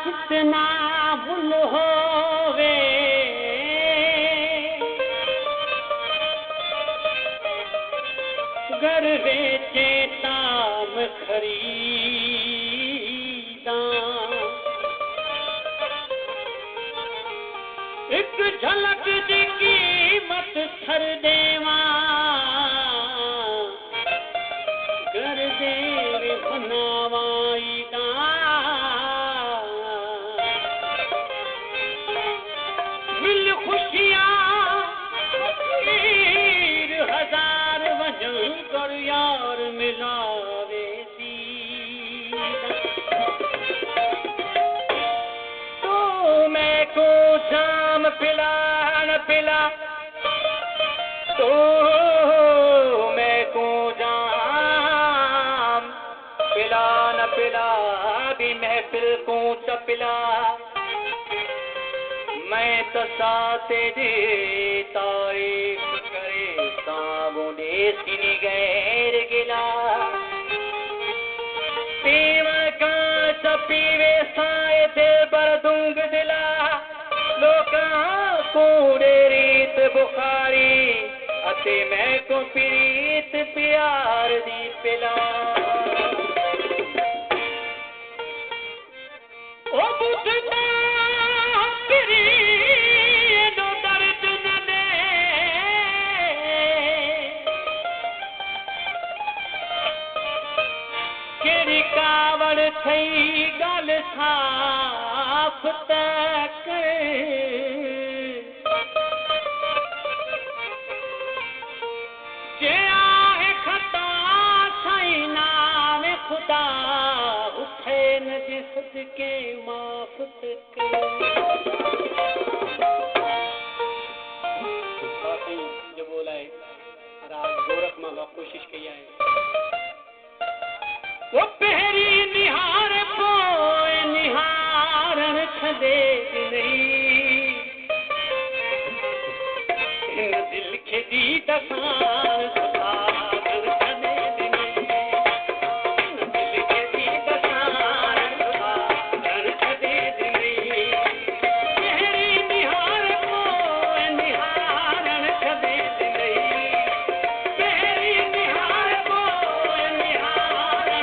कितना भूल होवे घर बेचे ताम खरीदा एक झलक दी कीमत थर देवा घर देव बनावाईदा मिल खुशियां तीर हजार वजन कर यार मिलावे तो मैं को जाम पिला न पिला तो मैं को जाम पिला न पिला भी महफिल को चपिला मैं तो साथे दे तारीफ करे साबुने सिनी गैर गिला पीव का चपीवे साए थे बरदुंग दिला लोका कूड़े रीत बुखारी अते मैं को प्रीत प्यार दी पिला ओ बुझता कावड़ थई गल साफ तक जे आहे खता साईं नाम खुदा हुसैन जी सदके माफ तक जो बोला है राज गोरख मां कोशिश की है वो पहरी निहार पोए निहारण छदे नहीं इन दिल के दी दसान सुधार छदे नहीं इन दिल के दी दसान सुधार छदे नहीं पहरी निहार पोए निहारण छदे नहीं पहरी निहार पोए निहार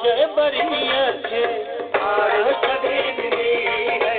जय बरियत आर कदे नहीं है